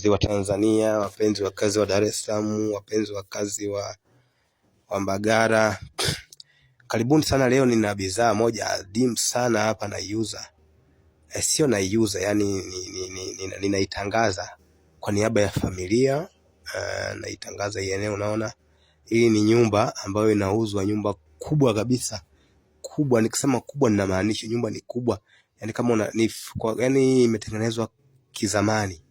wapenzi wa Tanzania, wapenzi wa kazi wa Dar es Salaam, wapenzi wa kazi wa Mbagara, karibuni sana. Leo nina bidhaa moja adimu sana hapa naiuza. Sio naiuza, yani ninaitangaza kwa niaba ya familia. Naitangaza hii eneo, unaona. Hii ni nyumba ambayo inauzwa, nyumba kubwa kabisa. Kubwa, nikisema kubwa ninamaanisha nyumba ni kubwa. Yani kama yani imetengenezwa kizamani.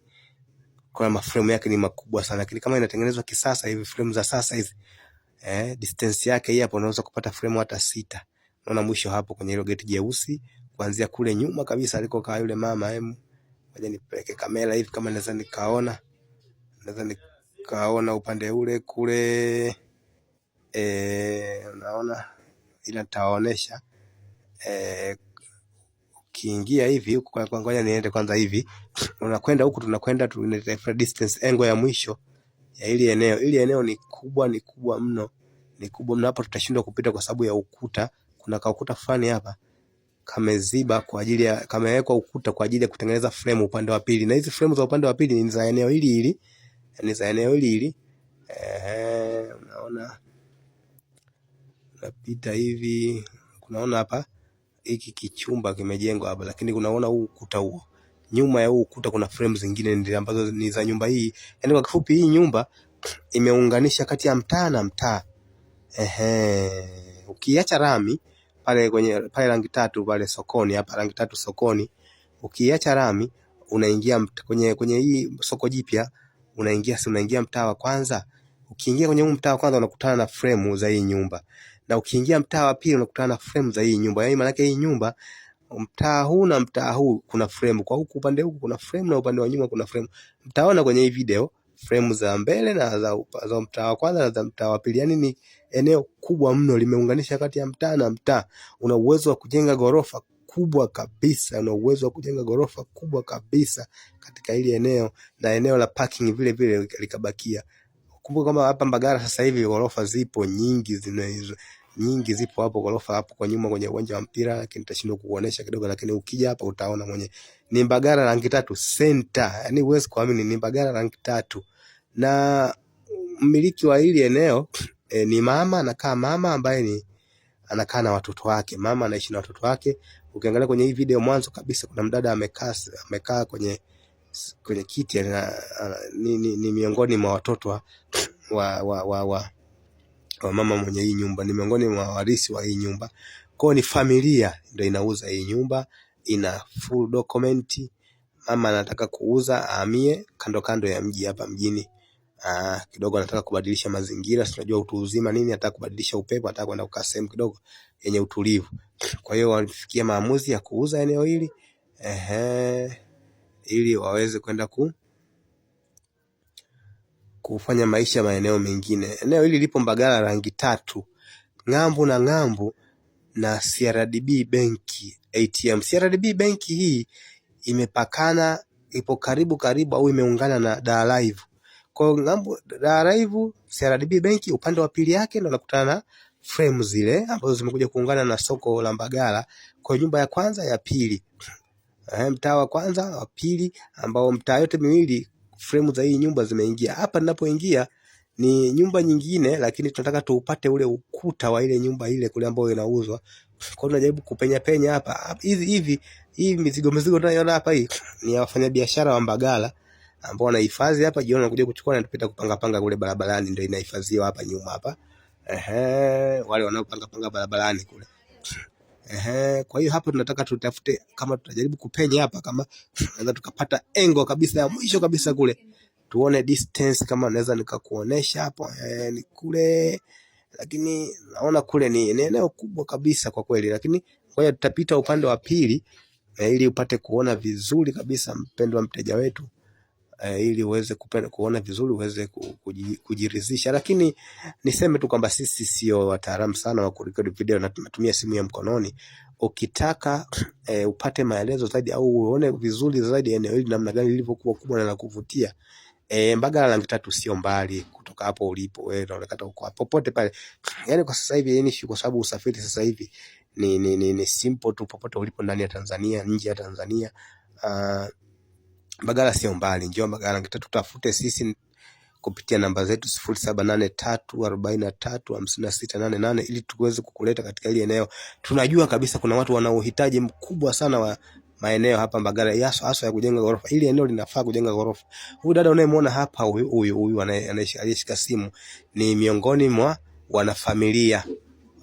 Kwa maframe yake ni makubwa sana, lakini kama inatengenezwa kisasa hivi, frame za sasa hizi, distance yake hii hapo unaweza kupata frame hata 6. Unaona mwisho hapo kwenye hilo geti jeusi, kuanzia kule nyuma kabisa alikokaa yule mama. Ngoja nipeleke kamera hivi kama naweza nikaona upande ule kule, unaona, ila nitawaonesha. Ukiingia hivi huko, kwa ngoja niende kwanza hivi, unakwenda huku, tunakwenda tunatafuta distance angle ya mwisho ya ili eneo. Ili eneo ni kubwa mno, ni kubwa mno. Hapo tutashindwa kupita kwa sababu ya ukuta. Kuna kaukuta fulani hapa kameziba kwa ajili ya, kamewekwa ukuta kwa ajili ya kutengeneza frame upande wa pili, na hizi frame za upande wa pili ni za eneo hili, ni za eneo hili. Unaona, napita hivi, kunaona hapa hiki kichumba kimejengwa hapa, lakini unaona huu ukuta huo, nyuma ya huu ukuta kuna frame zingine ndio ambazo ni za nyumba hii. Yani kwa kifupi, hii nyumba imeunganisha kati ya mtaa na mtaa. Ukiacha rami pale pale rangi tatu pale sokoni, hapa rangi tatu sokoni, ukiacha rami unaingia kwenye hii soko jipya, unaingia mtaa wa kwanza. Ukiingia kwenye mtaa wa kwanza unakutana na frame za hii nyumba, na ukiingia mtaa wa pili unakutana na frame za hii nyumba. Yaani maana yake hii nyumba, mtaa huu na mtaa huu kuna frame, kwa huku upande huku kuna frame na upande wa nyuma kuna frame. Mtaona kwenye hii video frame za mbele na za mtaa wa kwanza na za mtaa wa pili. Yani ni eneo kubwa mno, limeunganisha kati ya mtaa na mtaa. Una uwezo wa kujenga gorofa kubwa kabisa, katika hili eneo, na eneo la parking vile vile likabakia. Kumbuka kama hapa Mbagara sasa hivi gorofa zipo nyingi, zipo hapo gorofa hapo kwa nyuma kwenye uwanja wa mpira, lakini nitashindwa kukuonesha kidogo. Lakini ukija hapa utaona mwenye ni Mbagara rangi tatu center. Yani huwezi kuamini, ni Mbagara rangi tatu. Na mmiliki wa hili eneo ni mama, mama ambaye anakaa na watoto wake. Mama anaishi na watoto wake. Ukiangalia kwenye hii video mwanzo kabisa, kuna mdada amekaa kwenye kiti, ni miongoni mwa watoto wa mama mwenye hii nyumba, ni miongoni mwa warisi wa hii nyumba. Kwa ni familia ndio inauza hii nyumba, ina full document. Mama anataka kuuza, ahamie kando ya mji hapa mjini. Kidogo anataka kubadilisha mazingira, tunajua utu uzima nini, anataka kubadilisha upepo, anataka kwenda kukaa sehemu kidogo yenye utulivu. Kwa hiyo walifikia maamuzi ya kuuza eneo hili, ili waweze kwenda kufanya maisha maeneo mengine. Eneo hili lipo Mbagara rangi tatu, ng'ambo na ng'ambo na CRDB benki ATM. CRDB benki hii imepakana, ipo karibu au imeungana na Dar Live. Kwa ng'ambo Dar Live, CRDB benki upande wa pili yake ndio unakutana na frame zile ambazo zimekuja kuungana na soko la Mbagara. Kwa nyumba ya kwanza ya pili, mtaa wa kwanza wa pili, ambao mtaa yote miwili frame za hii nyumba zimeingia. Hapa ninapoingia ni nyumba nyingine, lakini tunataka tuupate ule ukuta wa ile nyumba ile kule ambayo inauzwa. Kwa hiyo tunajaribu kupenya hapa. Hii mizigo tunayoona hapa, hii ni wafanyabiashara wa Mbagara ambao wanahifadhi hapa, jioni wanakuja kuchukua na tupita kupanga kule barabarani, ndio inahifadhiwa hapa nyuma hapa. Wale wanaopanga barabarani kule. Kwa hiyo hapa tunataka tutafute, kama tutajaribu kupenya hapa, kama naweza tukapata engo kabisa ya mwisho kabisa kule, tuone distance kama naweza nikakuonesha hapo. Ni kule, lakini naona kule ni eneo kubwa kabisa kwa kweli, lakini ngoja tutapita upande wa pili ili upate kuona vizuri kabisa, mpendwa mteja wetu, ili uweze kuona vizuri, uweze kujiridhisha. Lakini niseme tu kwamba sisi sio wataalamu sana wa kurekodi video, na tunatumia simu ya mkononi. Ukitaka upate maelezo zaidi au uone vizuri zaidi eneo hili namna gani lilivyokuwa kubwa na la kuvutia, Mbagara rangi tatu sio mbali kutoka hapo ulipo wewe, unaonekana uko popote pale. Yani kwa sasa hivi ni kwa sababu usafiri sasa hivi ni simple tu, popote ulipo ndani ya Tanzania, nje ya Tanzania. Mbagala sio mbali, njoo Mbagala Rangi Tatu, tutafute sisi kupitia namba zetu 0783435688 ili tuweze kukuleta katika ile eneo. Tunajua kabisa kuna watu wana uhitaji mkubwa sana wa maeneo hapa Mbagala, hasa ya kujenga ghorofa. Ile eneo linafaa kujenga ghorofa. Huyu dada unayemwona hapa, huyu anayeshika simu ni miongoni mwa wanafamilia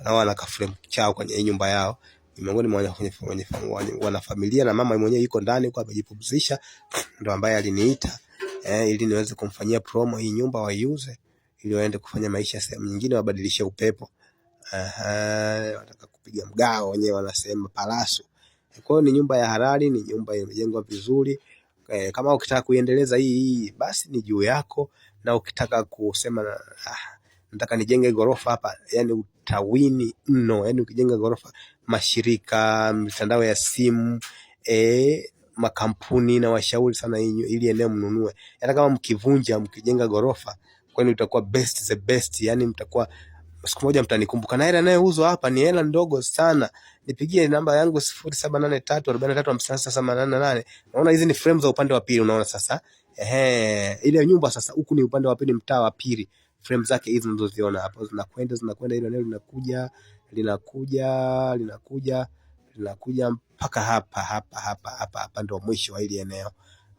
wana kaframe chao kwenye nyumba yao, ni miongoni mwa wanafamilia, na mama mwenyewe yuko ndani kwa kujipumzisha, ndo ambaye aliniita ili niweze kumfanyia promo hii nyumba waiuze, ili waende kufanya maisha sehemu nyingine, wabadilishe upepo. Wanataka kupiga mgao, wenyewe wanasema palaso. Kwa hiyo ni nyumba ya halali, ni nyumba imejengwa vizuri. Kama ukitaka kuiendeleza hii basi ni juu yako, na ukitaka kusema nataka nijenge ghorofa hapa, yani utawini mno. Yani ukijenga ghorofa, mashirika, mitandao ya simu, makampuni na washauri sana ili eneo mnunue. Hata kama mkivunja mkijenga ghorofa, kwani utakuwa best the best. Yani mtakuwa siku moja mtanikumbuka. Na hela inayouzwa hapa ni hela ndogo sana. Nipigie namba yangu 0783435688. Naona hizi ni frame za upande wa pili, unaona sasa. Ile nyumba sasa huku ni upande wa pili, mtaa wa pili. Frame zake hizi unazoziona hapo zinakwenda ile eneo linakuja mpaka hapa ndio mwisho wa ile eneo.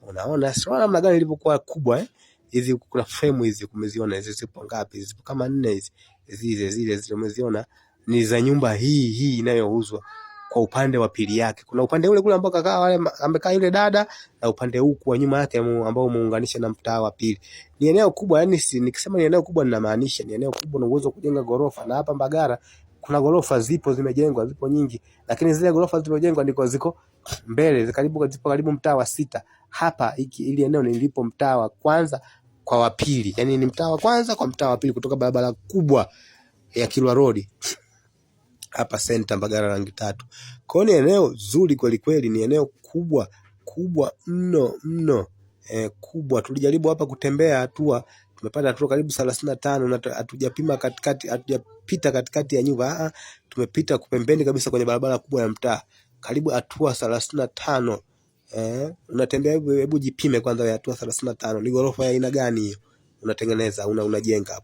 Unaona sio namna gani ilivyokuwa kubwa hizi kuna frame hizi kumeziona hizi zipo ngapi? Zipo kama 4 hizi. Zile umeziona ni za nyumba hii inayouzwa kwa upande wa pili yake. Kuna upande ule kule ambao amekaa yule dada, na upande huu kwa nyuma yake ambao umeunganisha na mtaa wa pili. Ni eneo kubwa, yani nikisema ni eneo kubwa ninamaanisha ni eneo kubwa na uwezo wa kujenga ghorofa. Na hapa Mbagala kuna ghorofa zipo zimejengwa, zipo nyingi, lakini zile ghorofa zilizojengwa ndiko ziko mbele, zipo karibu mtaa wa 6. Hapa ili eneo nilipo mtaa wa kwanza kwa wa pili, yani ni mtaa wa kwanza kwa mtaa wa pili kutoka barabara kubwa ya Kilwa Road hapa center Mbagala Rangi Tatu. Kwa hiyo ni eneo zuri kweli kweli, ni eneo kubwa mno kubwa. Tulijaribu hapa kutembea tumepata hatua karibu 35, na hatujapima katikati, hatujapita katikati ya nyumba. Tumepita kupembeni kabisa kwenye barabara kubwa ya mtaa, karibu hatua 35. Unatembea, hebu jipime kwanza ya hatua 35. Ni ghorofa ya aina gani hiyo unatengeneza unajenga hapo?